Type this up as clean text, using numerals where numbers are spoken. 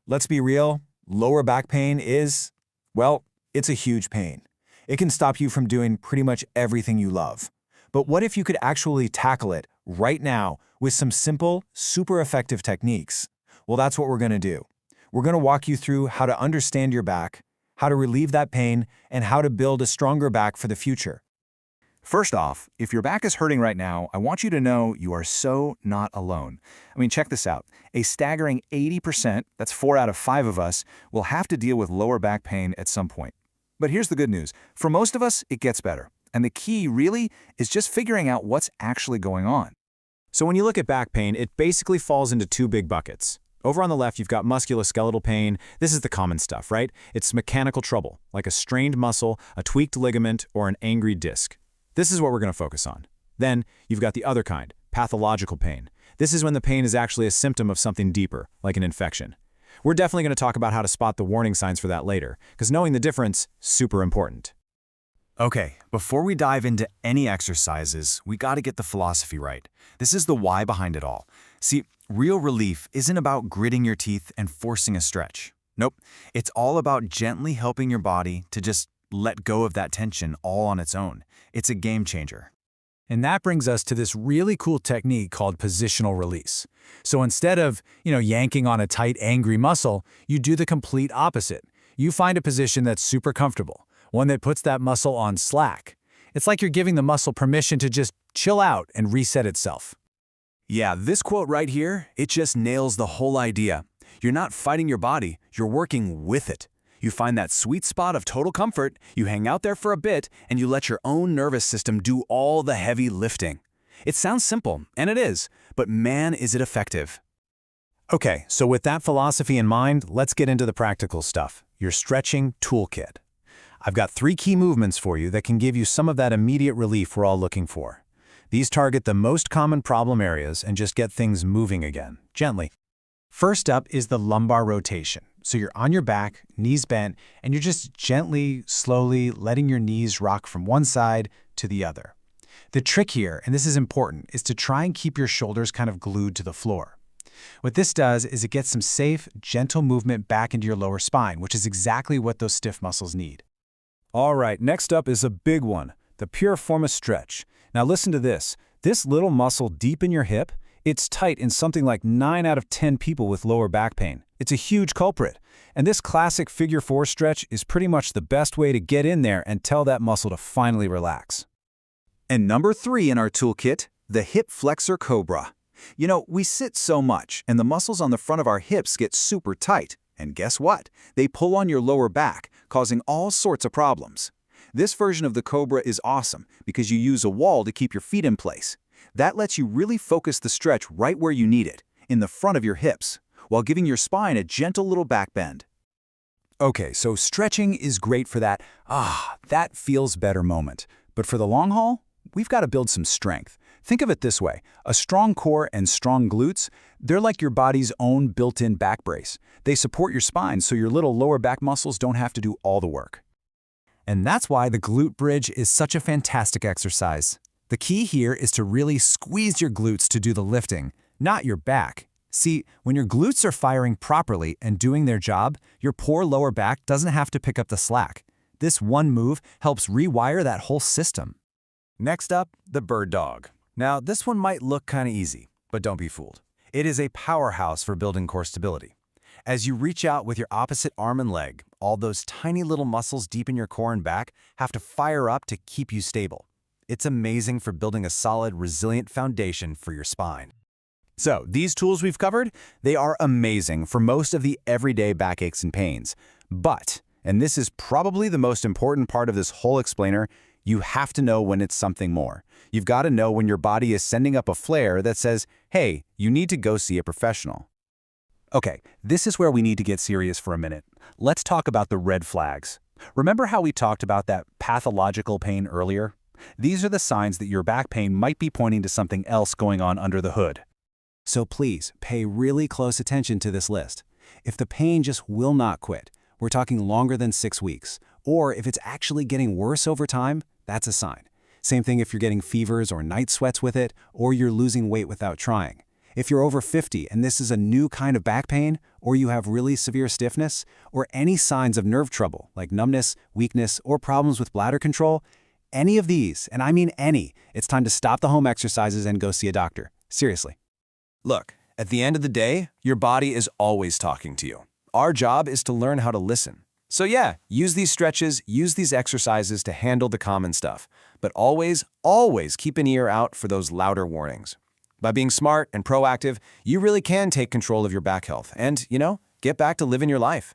Let's be real, lower back pain is, well, it's a huge pain. It can stop you from doing pretty much everything you love. But what if you could actually tackle it right now with some simple, super effective techniques? Well, that's what we're going to do. We're going to walk you through how to understand your back, how to relieve that pain, and how to build a stronger back for the future. First off, if your back is hurting right now, I want you to know you are so not alone. Check this out. A staggering 80%, that's 4 out of 5 of us, will have to deal with lower back pain at some point. But here's the good news. For most of us, it gets better. And the key, really, is just figuring out what's actually going on. So when you look at back pain, it basically falls into 2 big buckets. Over on the left, you've got musculoskeletal pain. This is the common stuff, right? It's mechanical trouble, like a strained muscle, a tweaked ligament, or an angry disc. This is what we're going to focus on. Then, you've got the other kind, pathological pain. This is when the pain is actually a symptom of something deeper, like an infection. We're definitely going to talk about how to spot the warning signs for that later, because knowing the difference, super important. Okay, before we dive into any exercises, we gotta get the philosophy right. This is the why behind it all. See, real relief isn't about gritting your teeth and forcing a stretch. Nope, it's all about gently helping your body to just let go of that tension all on its own. It's a game changer. And that brings us to this really cool technique called positional release. So instead of, yanking on a tight, angry muscle, you do the complete opposite. You find a position that's super comfortable, one that puts that muscle on slack. It's like you're giving the muscle permission to just chill out and reset itself. Yeah, this quote right here, it just nails the whole idea. You're not fighting your body, you're working with it. You find that sweet spot of total comfort, you hang out there for a bit, and you let your own nervous system do all the heavy lifting. It sounds simple, and it is, but man, is it effective. Okay, so with that philosophy in mind, let's get into the practical stuff, your stretching toolkit. I've got 3 key movements for you that can give you some of that immediate relief we're all looking for. These target the most common problem areas and just get things moving again, gently. First up is the lumbar rotation. So you're on your back, knees bent, and you're just gently, slowly letting your knees rock from one side to the other. The trick here, and this is important, is to try and keep your shoulders kind of glued to the floor. What this does is it gets some safe, gentle movement back into your lower spine, which is exactly what those stiff muscles need. All right, next up is a big one, the piriformis stretch. Now listen to this. This little muscle deep in your hip, it's tight in something like 9 out of 10 people with lower back pain. It's a huge culprit. And this classic figure 4 stretch is pretty much the best way to get in there and tell that muscle to finally relax. And number 3 in our toolkit, the hip flexor cobra. We sit so much, and the muscles on the front of our hips get super tight. And guess what? They pull on your lower back, causing all sorts of problems. This version of the cobra is awesome because you use a wall to keep your feet in place. That lets you really focus the stretch right where you need it, in the front of your hips, while giving your spine a gentle little back bend. Okay, so stretching is great for that feels better moment. But for the long haul, we've got to build some strength. Think of it this way. A strong core and strong glutes, they're like your body's own built-in back brace. They support your spine so your little lower back muscles don't have to do all the work. And that's why the glute bridge is such a fantastic exercise. The key here is to really squeeze your glutes to do the lifting, not your back. See, when your glutes are firing properly and doing their job, your poor lower back doesn't have to pick up the slack. This one move helps rewire that whole system. Next up, the bird dog. Now, this one might look kind of easy, but don't be fooled. It is a powerhouse for building core stability. As you reach out with your opposite arm and leg, all those tiny little muscles deep in your core and back have to fire up to keep you stable. It's amazing for building a solid, resilient foundation for your spine. So, these tools we've covered, they are amazing for most of the everyday backaches and pains. But, and this is probably the most important part of this whole explainer, you have to know when it's something more. You've got to know when your body is sending up a flare that says, hey, you need to go see a professional. Okay, this is where we need to get serious for a minute. Let's talk about the red flags. Remember how we talked about that pathological pain earlier? These are the signs that your back pain might be pointing to something else going on under the hood. So please, pay really close attention to this list. If the pain just will not quit, we're talking longer than 6 weeks, or if it's actually getting worse over time, that's a sign. Same thing if you're getting fevers or night sweats with it, or you're losing weight without trying. If you're over 50 and this is a new kind of back pain, or you have really severe stiffness, or any signs of nerve trouble like numbness, weakness, or problems with bladder control, any of these, and I mean any, it's time to stop the home exercises and go see a doctor. Seriously. Look, at the end of the day, your body is always talking to you. Our job is to learn how to listen. So yeah, use these stretches, use these exercises to handle the common stuff. But always, always keep an ear out for those louder warnings. By being smart and proactive, you really can take control of your back health and, get back to living your life.